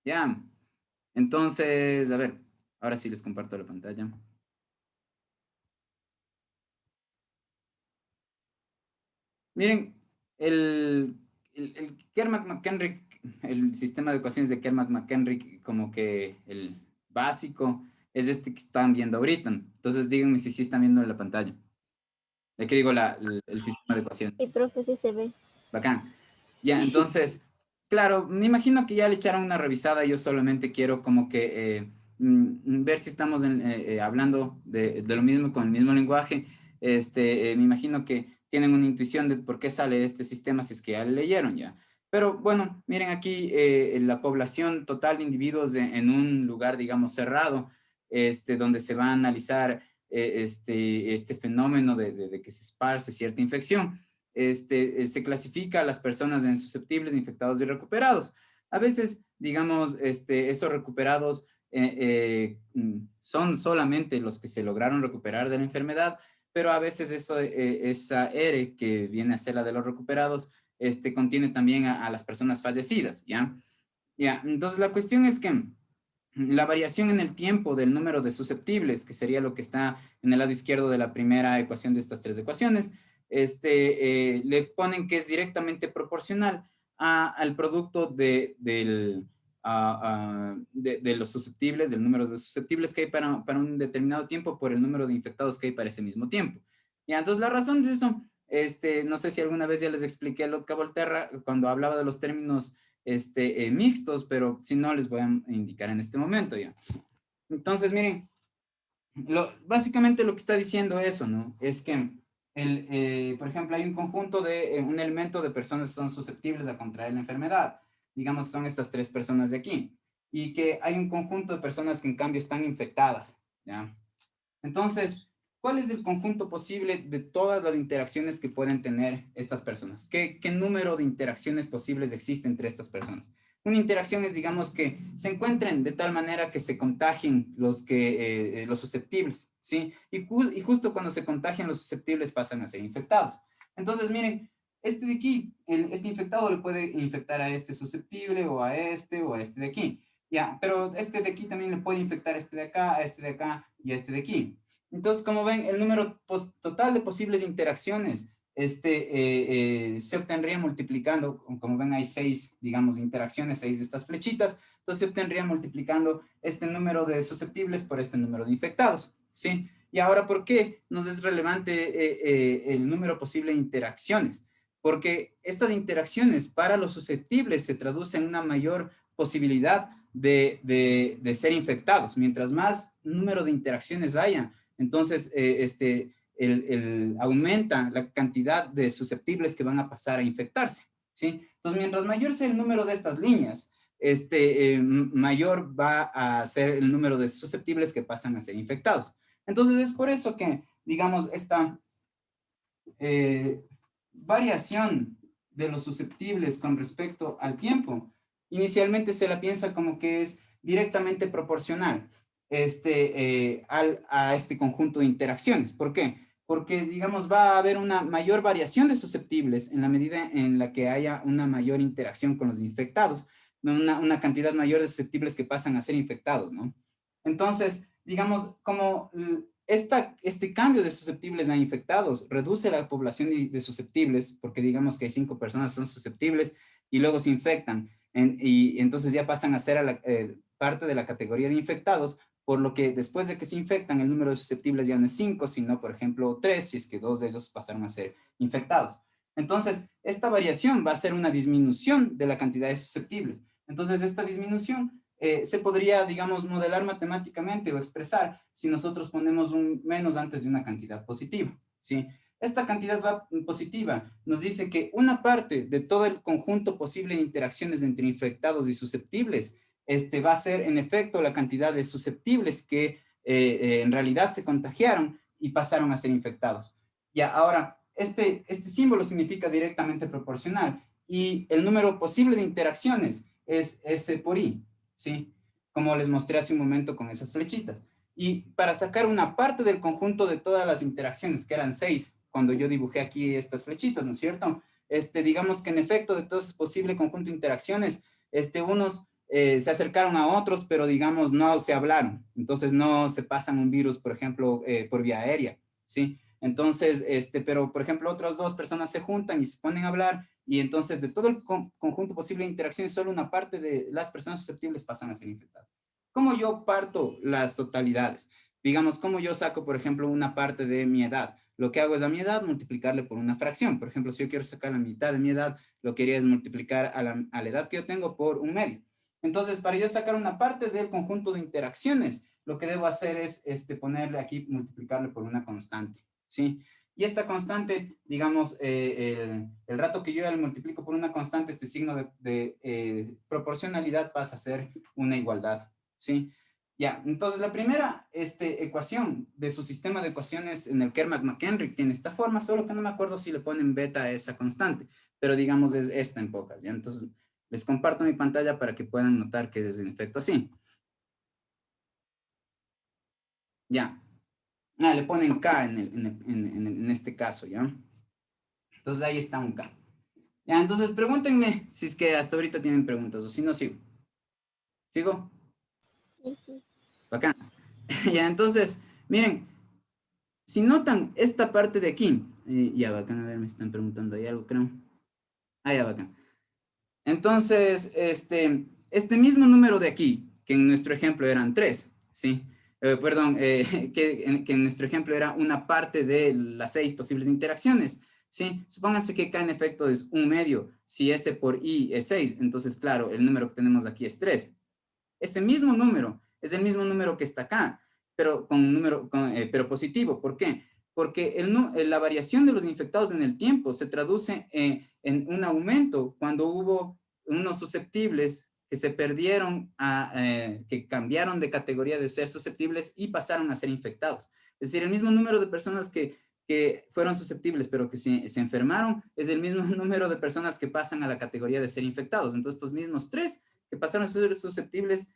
Ya. Entonces, a ver, ahora sí les comparto la pantalla. Miren, el Kermack-McHenry, el sistema de ecuaciones de Kermack-McHenry, como que el básico, es este que están viendo ahorita. Entonces, díganme si sí están viendo en la pantalla. ¿De qué digo el sistema de Y ecuaciones? profe, sí se ve. Bacán. Ya, entonces, claro, me imagino que ya le echaron una revisada. Yo solamente quiero como que ver si estamos hablando de lo mismo con el mismo lenguaje. Me imagino que tienen una intuición de por qué sale este sistema si es que ya le leyeron ya. Pero bueno, miren aquí la población total de individuos en un lugar, digamos, cerrado, donde se va a analizar este fenómeno de que se esparce cierta infección. Se clasifica a las personas en susceptibles, infectados y recuperados. A veces, digamos, esos recuperados son solamente los que se lograron recuperar de la enfermedad, pero a veces esa R que viene a ser la de los recuperados, contiene también a las personas fallecidas, ¿ya? Ya, entonces la cuestión es que la variación en el tiempo del número de susceptibles, que sería lo que está en el lado izquierdo de la primera ecuación de estas tres ecuaciones, le ponen que es directamente proporcional al producto de los susceptibles, del número de susceptibles que hay para un determinado tiempo por el número de infectados que hay para ese mismo tiempo. Ya, entonces la razón de eso, no sé si alguna vez ya les expliqué a Lotka Volterra cuando hablaba de los términos mixtos, pero si no, les voy a indicar en este momento ya. Entonces, miren, básicamente lo que está diciendo eso, ¿no? Es que, por ejemplo, hay un conjunto un elemento de personas que son susceptibles a contraer la enfermedad. Digamos, son estas tres personas de aquí. Y que hay un conjunto de personas que en cambio están infectadas, ¿ya? Entonces, ¿cuál es el conjunto posible de todas las interacciones que pueden tener estas personas? ¿Qué número de interacciones posibles existe entre estas personas? Una interacción es, digamos, que se encuentren de tal manera que se contagien los susceptibles, ¿sí? Y justo cuando se contagian los susceptibles pasan a ser infectados. Entonces, miren, este de aquí, este infectado le puede infectar a este susceptible o a este de aquí. Ya, pero este de aquí también le puede infectar a este de acá, a este de acá y a este de aquí. Entonces, como ven, el número total de posibles interacciones se obtendría multiplicando, como ven hay 6, digamos, interacciones, 6 de estas flechitas, entonces se obtendría multiplicando este número de susceptibles por este número de infectados, ¿sí? Y ahora, ¿por qué nos es relevante el número posible de interacciones? Porque estas interacciones para los susceptibles se traducen en una mayor posibilidad de ser infectados. Mientras más número de interacciones haya, entonces aumenta la cantidad de susceptibles que van a pasar a infectarse, ¿sí? Entonces, mientras mayor sea el número de estas líneas, mayor va a ser el número de susceptibles que pasan a ser infectados. Entonces, es por eso que, digamos, esta eh, variación de los susceptibles con respecto al tiempo, inicialmente se la piensa como que es directamente proporcional a este conjunto de interacciones. ¿Por qué? Porque, digamos, va a haber una mayor variación de susceptibles en la medida en la que haya una mayor interacción con los infectados, una cantidad mayor de susceptibles que pasan a ser infectados, ¿no? Entonces, digamos, como este cambio de susceptibles a infectados reduce la población de susceptibles, porque digamos que hay 5 personas que son susceptibles y luego se infectan, y entonces ya pasan a ser parte de la categoría de infectados, por lo que después de que se infectan, el número de susceptibles ya no es 5, sino, por ejemplo, 3, si es que 2 de ellos pasaron a ser infectados. Entonces, esta variación va a ser una disminución de la cantidad de susceptibles. Entonces, esta disminución se podría, digamos, modelar matemáticamente o expresar si nosotros ponemos un menos antes de una cantidad positiva, ¿sí? Esta cantidad positiva nos dice que una parte de todo el conjunto posible de interacciones entre infectados y susceptibles va a ser, en efecto, la cantidad de susceptibles que en realidad se contagiaron y pasaron a ser infectados. Ya, ahora, este símbolo significa directamente proporcional y el número posible de interacciones es S por I, ¿sí? Como les mostré hace un momento con esas flechitas. Y para sacar una parte del conjunto de todas las interacciones, que eran 6, cuando yo dibujé aquí estas flechitas, ¿no es cierto? Digamos que en efecto de todo ese posible conjunto de interacciones, unos se acercaron a otros, pero digamos no se hablaron. Entonces no se pasan un virus, por ejemplo, por vía aérea, ¿sí? Entonces, pero por ejemplo, otras dos personas se juntan y se ponen a hablar y entonces de todo el conjunto posible de interacciones, solo una parte de las personas susceptibles pasan a ser infectadas. ¿Cómo yo parto las totalidades? Digamos, ¿cómo yo saco, por ejemplo, una parte de mi edad? Lo que hago es a mi edad multiplicarle por una fracción. Por ejemplo, si yo quiero sacar la mitad de mi edad, lo que haría es multiplicar a la edad que yo tengo por un medio. Entonces, para yo sacar una parte del conjunto de interacciones, lo que debo hacer es ponerle aquí, multiplicarle por una constante, ¿sí? Y esta constante, digamos, el rato que yo ya le multiplico por una constante, este signo de proporcionalidad pasa a ser una igualdad, ¿sí? Ya, entonces la primera ecuación de su sistema de ecuaciones en el Kermack-McHenry tiene esta forma, solo que no me acuerdo si le ponen beta a esa constante, pero digamos es esta en pocas, ¿ya? Entonces les comparto mi pantalla para que puedan notar que es en efecto así. Ya. Ah, le ponen K en este caso, ¿ya? Entonces ahí está un K. Ya, entonces pregúntenme si es que hasta ahorita tienen preguntas o si no, sigo. ¿Sigo? Sí, sí. Bacán. Ya, entonces, miren, si notan esta parte de aquí, ya, bacán, a ver, me están preguntando ahí algo, creo. Ah, ya, bacán. Entonces, este mismo número de aquí, que en nuestro ejemplo eran 3, ¿sí? Perdón, que en nuestro ejemplo era una parte de las 6 posibles interacciones, ¿sí? Supónganse que K en efecto es un medio, si S por I es 6, entonces, claro, el número que tenemos aquí es 3. Ese mismo número es el mismo número que está acá, pero pero positivo. ¿Por qué? Porque la variación de los infectados en el tiempo se traduce en un aumento cuando hubo unos susceptibles que se perdieron, que cambiaron de categoría de ser susceptibles y pasaron a ser infectados. Es decir, el mismo número de personas que fueron susceptibles pero que se enfermaron es el mismo número de personas que pasan a la categoría de ser infectados. Entonces, estos mismos 3 que pasaron a ser susceptibles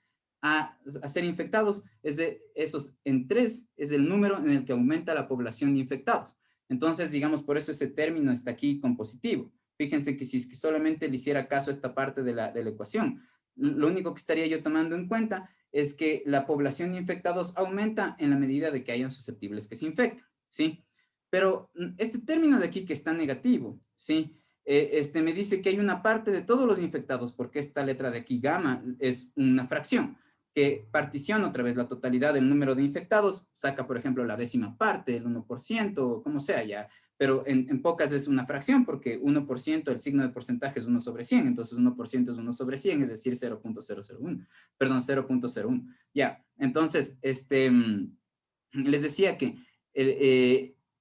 a ser infectados, esos en 3 es el número en el que aumenta la población de infectados. Entonces, digamos, por eso ese término está aquí con positivo. Fíjense que si es que solamente le hiciera caso a esta parte de la ecuación, lo único que estaría yo tomando en cuenta es que la población de infectados aumenta en la medida de que hayan susceptibles que se infectan, ¿sí? Pero este término de aquí que está negativo, ¿sí? Me dice que hay una parte de todos los infectados, porque esta letra de aquí, gamma, es una fracción que particiona otra vez la totalidad del número de infectados, saca, por ejemplo, la décima parte, el 1%, o como sea ya, pero en pocas es una fracción, porque 1%, el signo de porcentaje es 1 sobre 100, entonces 1% es 1 sobre 100, es decir, 0.001, perdón, 0.01. Ya, entonces, les decía que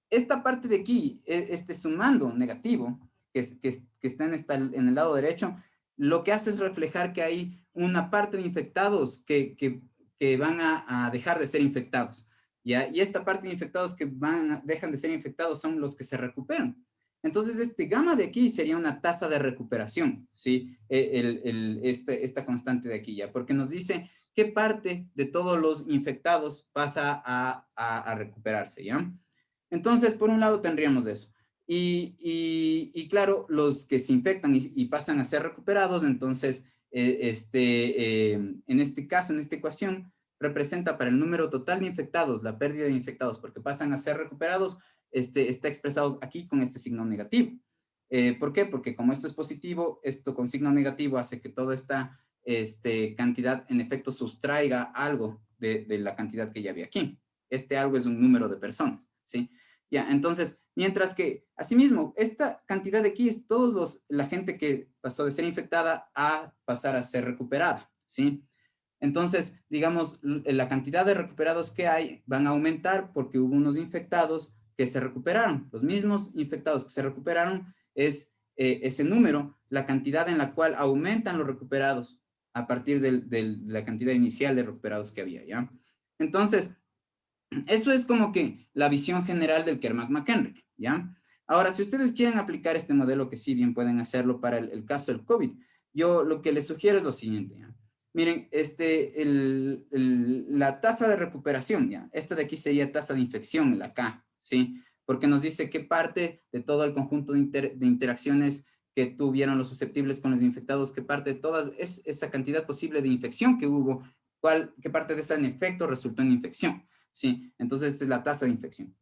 esta parte de aquí, este sumando negativo, que está en el lado derecho, lo que hace es reflejar que hay una parte de infectados que van a dejar de ser infectados, ¿ya? Y esta parte de infectados que dejan de ser infectados son los que se recuperan. Entonces, este gamma de aquí sería una tasa de recuperación, ¿sí? Esta constante de aquí, ¿ya? Porque nos dice qué parte de todos los infectados pasa a recuperarse, ¿ya? Entonces, por un lado tendríamos eso. Y claro, los que se infectan y pasan a ser recuperados, entonces, en este caso, en esta ecuación, representa para el número total de infectados, la pérdida de infectados, porque pasan a ser recuperados, está expresado aquí con este signo negativo. ¿Por qué? Porque como esto es positivo, esto con signo negativo hace que toda esta cantidad en efecto sustraiga algo de la cantidad que ya había aquí. Este algo es un número de personas, ¿sí? Ya, entonces, mientras que, asimismo, esta cantidad de aquí es la gente que pasó de ser infectada a pasar a ser recuperada, ¿sí? Entonces, digamos, la cantidad de recuperados que hay van a aumentar porque hubo unos infectados que se recuperaron. Los mismos infectados que se recuperaron es ese número, la cantidad en la cual aumentan los recuperados a partir de la cantidad inicial de recuperados que había, ¿ya? Entonces, eso es como que la visión general del Kermack-McHenry, ¿ya? Ahora, si ustedes quieren aplicar este modelo, que sí bien pueden hacerlo para el caso del COVID, yo lo que les sugiero es lo siguiente, ¿ya? Miren, la tasa de recuperación, ¿ya? Esta de aquí sería tasa de infección, la K, ¿sí? Porque nos dice qué parte de todo el conjunto de interacciones que tuvieron los susceptibles con los infectados, que parte de todas es esa cantidad posible de infección que hubo, que parte de ese en efecto resultó en infección, ¿sí? Entonces, esta es la tasa de infección.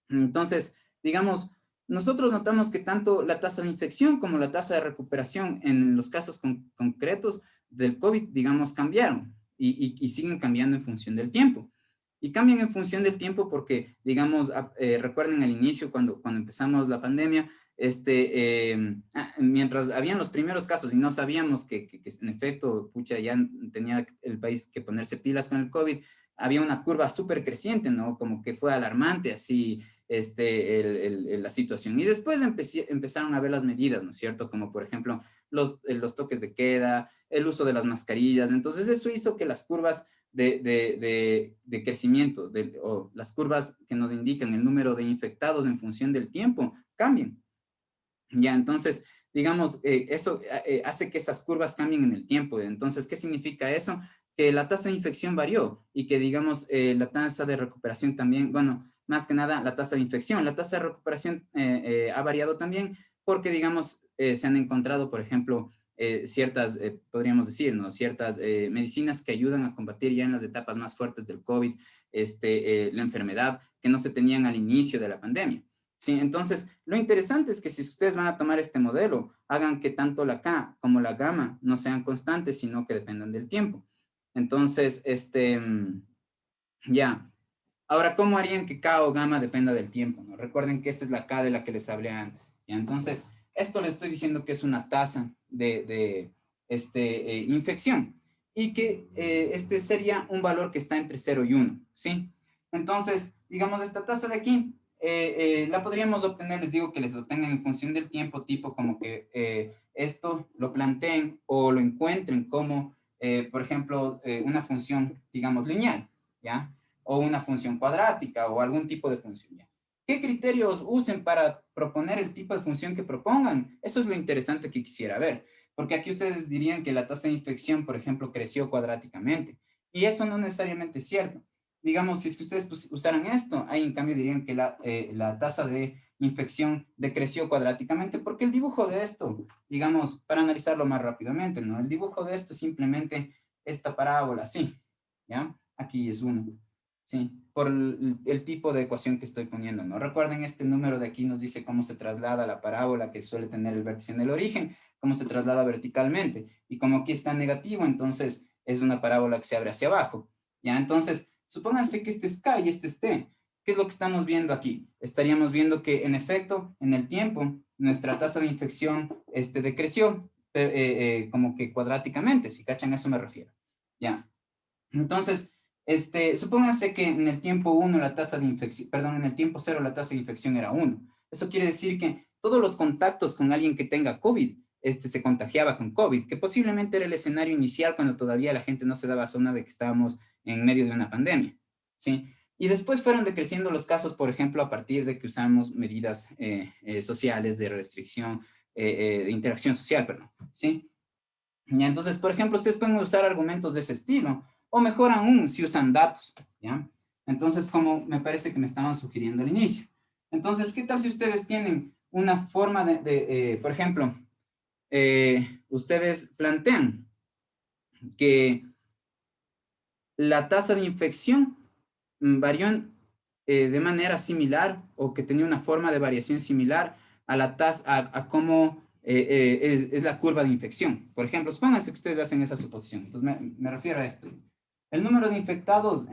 Entonces, digamos, nosotros notamos que tanto la tasa de infección como la tasa de recuperación en los casos concretos del COVID, digamos, cambiaron y siguen cambiando en función del tiempo. Y cambian en función del tiempo porque, digamos, recuerden al inicio, cuando empezamos la pandemia, mientras habían los primeros casos y no sabíamos que en efecto, pucha, ya tenía el país que ponerse pilas con el COVID, había una curva súper creciente, ¿no? Como que fue alarmante, así, la situación. Y después empezaron a ver las medidas, ¿no es cierto? Como por ejemplo los toques de queda, el uso de las mascarillas. Entonces eso hizo que las curvas de crecimiento o las curvas que nos indican el número de infectados en función del tiempo cambien. Ya, entonces, digamos, eso hace que esas curvas cambien en el tiempo. Entonces, ¿qué significa eso? Que la tasa de infección varió y que, digamos, la tasa de recuperación también, bueno, más que nada la tasa de infección, la tasa de recuperación ha variado también porque, digamos, se han encontrado, por ejemplo, ciertas, podríamos decir, ¿no? Ciertas medicinas que ayudan a combatir ya en las etapas más fuertes del COVID, la enfermedad que no se tenían al inicio de la pandemia. Sí, entonces, lo interesante es que si ustedes van a tomar este modelo, hagan que tanto la K como la gamma no sean constantes, sino que dependan del tiempo. Entonces, ya. Ahora, ¿cómo harían que K o gamma dependa del tiempo? ¿No? Recuerden que esta es la K de la que les hablé antes. ¿Ya? Entonces, esto les estoy diciendo que es una tasa de infección y que este sería un valor que está entre 0 y 1, ¿sí? Entonces, digamos, esta tasa de aquí la podríamos obtener, les digo que les obtengan en función del tiempo, tipo como que esto lo planteen o lo encuentren como, por ejemplo, una función, digamos, lineal, ¿ya? O una función cuadrática o algún tipo de función, ¿ya? ¿Qué criterios usen para proponer el tipo de función que propongan? Eso es lo interesante que quisiera ver, porque aquí ustedes dirían que la tasa de infección, por ejemplo, creció cuadráticamente, y eso no necesariamente es cierto. Digamos, si es que ustedes usaran esto, ahí en cambio dirían que la tasa de infección decreció cuadráticamente, porque el dibujo de esto, digamos, para analizarlo más rápidamente, ¿no? El dibujo de esto es simplemente esta parábola, así, ¿ya? Aquí es 1, ¿sí? Por el tipo de ecuación que estoy poniendo, ¿no? Recuerden, este número de aquí nos dice cómo se traslada la parábola que suele tener el vértice en el origen, cómo se traslada verticalmente, y como aquí está negativo, entonces es una parábola que se abre hacia abajo, ¿ya? Entonces, supónganse que este es K y este es T. ¿Qué es lo que estamos viendo aquí? Estaríamos viendo que, en efecto, en el tiempo, nuestra tasa de infección decreció como que cuadráticamente, si cachan, a eso me refiero. ¿Ya? Entonces, supónganse que en el tiempo 1 la tasa de infección, perdón, en el tiempo 0 la tasa de infección era 1. Eso quiere decir que todos los contactos con alguien que tenga COVID, se contagiaba con COVID, que posiblemente era el escenario inicial cuando todavía la gente no se daba zona de que estábamos en medio de una pandemia, ¿sí? Y después fueron decreciendo los casos, por ejemplo, a partir de que usamos medidas sociales de restricción, de interacción social, perdón, ¿sí? ¿Ya? Entonces, por ejemplo, ustedes pueden usar argumentos de ese estilo, o mejor aún, si usan datos, ¿ya? Entonces, como me parece que me estaban sugiriendo al inicio. Entonces, ¿qué tal si ustedes tienen una forma por ejemplo, ustedes plantean que la tasa de infección varió de manera similar o que tenía una forma de variación similar a la tasa, a cómo es la curva de infección. Por ejemplo, supónganse que ustedes hacen esa suposición. Entonces, me refiero a esto. El número de infectados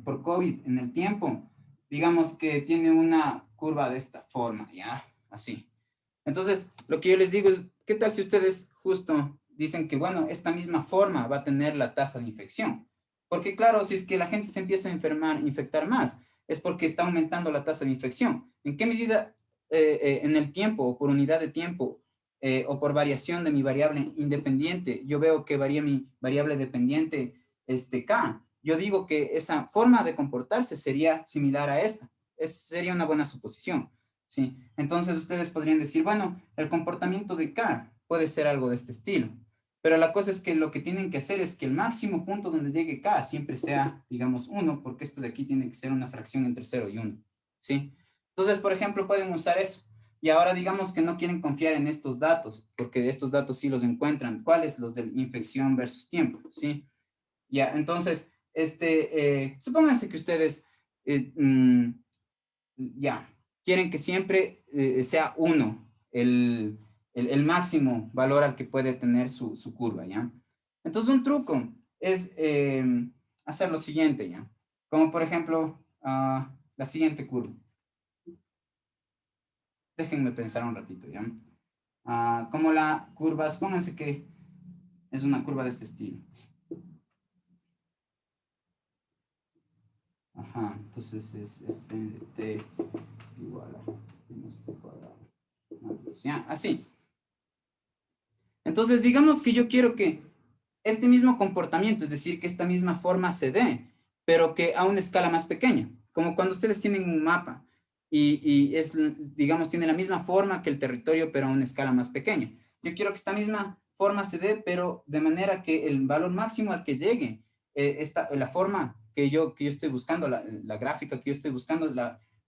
por COVID en el tiempo, digamos que tiene una curva de esta forma, ¿ya? Así. Entonces, lo que yo les digo es, ¿qué tal si ustedes justo dicen que, bueno, esta misma forma va a tener la tasa de infección? Porque claro, si es que la gente se empieza a infectar más, es porque está aumentando la tasa de infección. ¿En qué medida en el tiempo o por unidad de tiempo o por variación de mi variable independiente, yo veo que varía mi variable dependiente, K? Yo digo que esa forma de comportarse sería similar a esta. Sería una buena suposición. Sí, entonces ustedes podrían decir, bueno, el comportamiento de K puede ser algo de este estilo, pero la cosa es que lo que tienen que hacer es que el máximo punto donde llegue K siempre sea, digamos, 1, porque esto de aquí tiene que ser una fracción entre 0 y 1, ¿sí? Entonces, por ejemplo, pueden usar eso. Y ahora digamos que no quieren confiar en estos datos, porque estos datos sí los encuentran. ¿Cuáles? Los de infección versus tiempo, ¿sí? Ya, entonces, supónganse que ustedes, ya, quieren que siempre sea 1 el máximo valor al que puede tener su curva, ¿ya? Entonces, un truco es hacer lo siguiente, ¿ya? Como por ejemplo, la siguiente curva. Déjenme pensar un ratito, ¿ya? Como la curva, pónganse que es una curva de este estilo. Ajá, entonces es f de t igual a menos t cuadrado. Ya, así. Entonces, digamos que yo quiero que este mismo comportamiento, es decir, que esta misma forma se dé, pero que a una escala más pequeña, como cuando ustedes tienen un mapa y es, digamos, tiene la misma forma que el territorio, pero a una escala más pequeña. Yo quiero que esta misma forma se dé, pero de manera que el valor máximo al que llegue, la forma que yo estoy buscando, la gráfica que yo estoy buscando,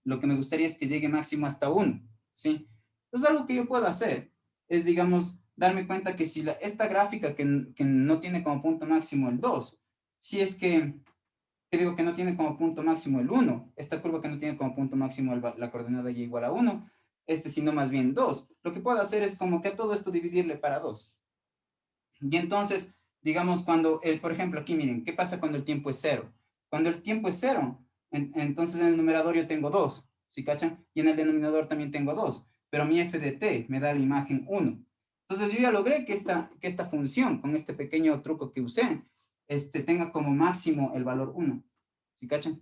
lo que me gustaría es que llegue máximo hasta 1, ¿sí? Entonces, algo que yo puedo hacer es, digamos, darme cuenta que si esta gráfica que no tiene como punto máximo el 2, si es que digo que no tiene como punto máximo el 1, esta curva que no tiene como punto máximo la coordenada y igual a 1, sino más bien 2, lo que puedo hacer es como que a todo esto dividirle para 2. Y entonces, digamos, cuando, por ejemplo, aquí miren, ¿qué pasa cuando el tiempo es 0? Cuando el tiempo es 0, entonces en el numerador yo tengo 2, ¿sí cachan? Y en el denominador también tengo 2, pero mi f de t me da la imagen 1. Entonces yo ya logré que esta función, con este pequeño truco que usé, tenga como máximo el valor 1, ¿sí cachan?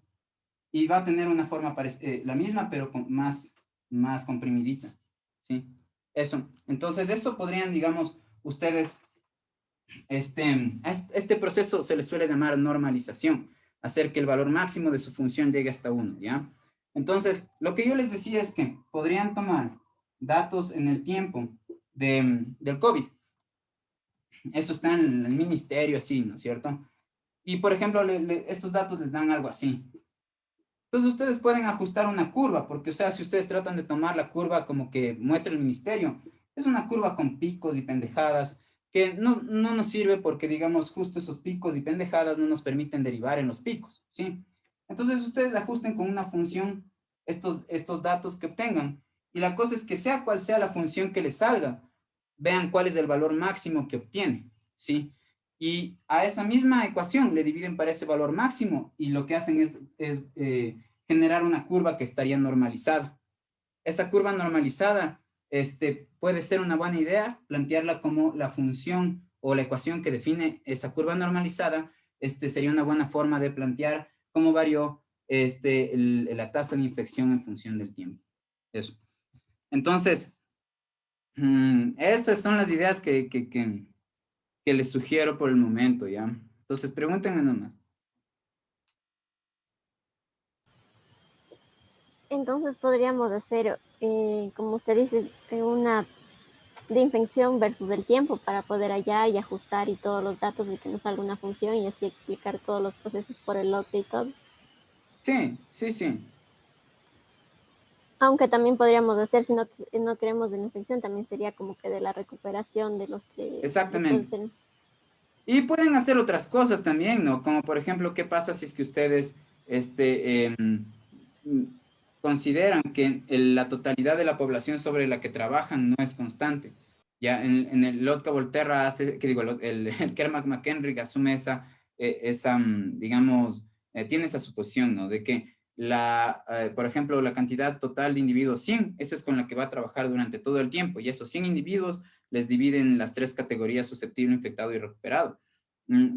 Y va a tener una forma la misma, pero más comprimidita, ¿sí? Eso. Entonces eso podrían, digamos, ustedes a este proceso se le suele llamar normalización, hacer que el valor máximo de su función llegue hasta 1, ¿ya? Entonces, lo que yo les decía es que podrían tomar datos en el tiempo del COVID. Eso está en el ministerio, así, ¿no es cierto? Y, por ejemplo, estos datos les dan algo así. Entonces, ustedes pueden ajustar una curva, porque, o sea, si ustedes tratan de tomar la curva como que muestra el ministerio, es una curva con picos y pendejadas que no nos sirve porque, digamos, justo esos picos y pendejadas no nos permiten derivar en los picos, ¿sí? Entonces, ustedes ajusten con una función estos datos que obtengan. Y la cosa es que sea cual sea la función que les salga, vean cuál es el valor máximo que obtiene, ¿sí? Y a esa misma ecuación le dividen para ese valor máximo y lo que hacen es generar una curva que estaría normalizada. Esa curva normalizada puede ser una buena idea, plantearla como la función o la ecuación que define esa curva normalizada. Sería una buena forma de plantear cómo varió la tasa de infección en función del tiempo. Eso. Entonces, esas son las ideas que les sugiero por el momento, ¿ya? Entonces, pregúntenme nomás. Entonces podríamos hacer, como usted dice, una de infección versus el tiempo para poder hallar y ajustar y todos los datos y que nos salga una función y así explicar todos los procesos por el log y todo. Sí, sí, sí. Aunque también podríamos hacer, si no queremos de la infección, también sería como que de la recuperación de los que después Exactamente. se... Y pueden hacer otras cosas también, ¿no? Como por ejemplo, ¿qué pasa si es que ustedes mm, consideran que la totalidad de la población sobre la que trabajan no es constante? Ya en el Lotka Volterra hace, que digo, el Kermack McHenry asume digamos, tiene esa suposición, ¿no? De que por ejemplo, la cantidad total de individuos 100, esa es con la que va a trabajar durante todo el tiempo, y esos 100 individuos les dividen en las 3 categorías: susceptible, infectado y recuperado.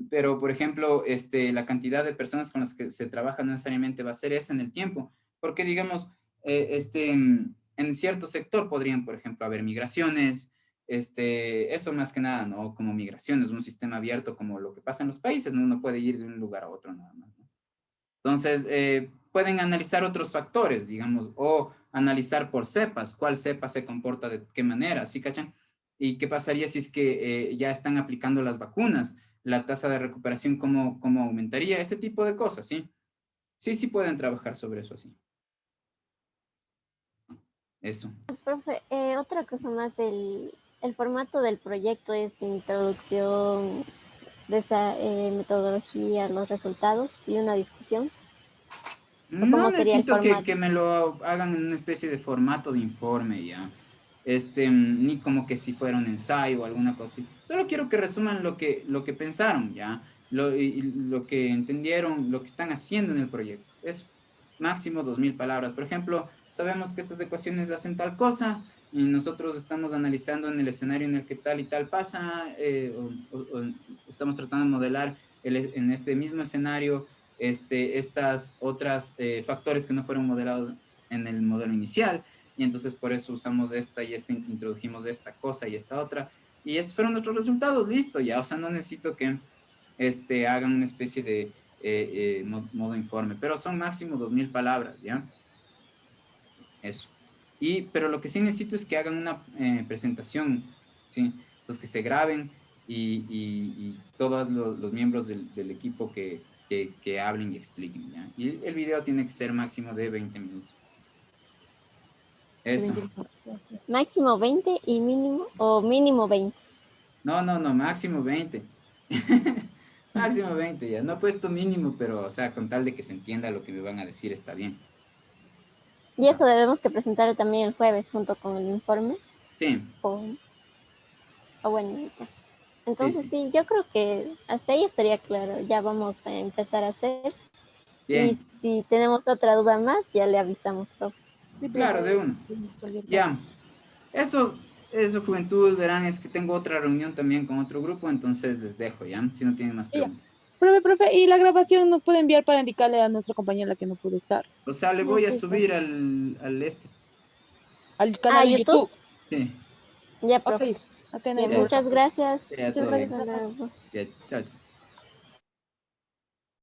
Pero, por ejemplo, la cantidad de personas con las que se trabaja no necesariamente va a ser esa en el tiempo, porque, digamos, en cierto sector podrían, por ejemplo, haber migraciones, eso más que nada, ¿no? Como migraciones, un sistema abierto como lo que pasa en los países, ¿no? Uno puede ir de un lugar a otro nada más, ¿no? Entonces, pueden analizar otros factores, digamos, o analizar por cepas, cuál cepa se comporta de qué manera, ¿sí cachan? ¿Y qué pasaría si es que ya están aplicando las vacunas? La tasa de recuperación, ¿cómo aumentaría? Ese tipo de cosas, ¿sí? Sí, sí pueden trabajar sobre eso, sí. Eso. Profe, otra cosa más, el formato del proyecto es introducción de esa metodología, los resultados y una discusión. ¿O No cómo sería el necesito que formato? me lo hagan en una especie de formato de informe ya. Ni como que si fuera un ensayo o alguna cosa así. Solo quiero que resuman lo que pensaron, ¿ya? Y lo que entendieron, lo que están haciendo en el proyecto. Es máximo 2000 palabras. Por ejemplo, sabemos que estas ecuaciones hacen tal cosa y nosotros estamos analizando en el escenario en el que tal y tal pasa, o estamos tratando de modelar en este mismo escenario estas otras factores que no fueron modelados en el modelo inicial y entonces por eso usamos esta y esta, introdujimos esta cosa y esta otra, y esos fueron nuestros resultados, listo, ya, o sea, no necesito que hagan una especie de modo informe, pero son máximo 2000 palabras, ¿ya? Eso. Pero lo que sí necesito es que hagan una presentación, ¿sí? Los que se graben y todos los miembros del equipo que hablen y expliquen, ¿ya? Y el video tiene que ser máximo de 20 minutos. Eso. Máximo 20 y mínimo, o mínimo 20. No, no, no, máximo 20. Máximo 20, ya. No he puesto mínimo, pero, o sea, con tal de que se entienda lo que me van a decir, está bien. Y eso debemos que presentarlo también el jueves junto con el informe. Sí, O, o bueno, ya. sí, Entonces sí. sí, yo creo que hasta ahí estaría claro. Ya vamos a empezar a hacer. Y Bien, si tenemos otra duda más, ya le avisamos, profe. Sí, claro, de profe, uno. cualquier cosa. Ya. Eso, juventud, verán, es que tengo otra reunión también con otro grupo, entonces les dejo, ¿ya? Si no tienen más Y ya. preguntas. Profe, y la grabación nos puede enviar para indicarle a nuestra compañera que no pudo estar. O sea, le Ya, voy a sí, subir profe. al Al Ah, canal de YouTube. YouTube. Sí, Ya, Ok, profe. ok, no hay Ya, ya, problema. muchas gracias. ya, Muchas todo gracias. bien. Hasta luego. Ya, chao.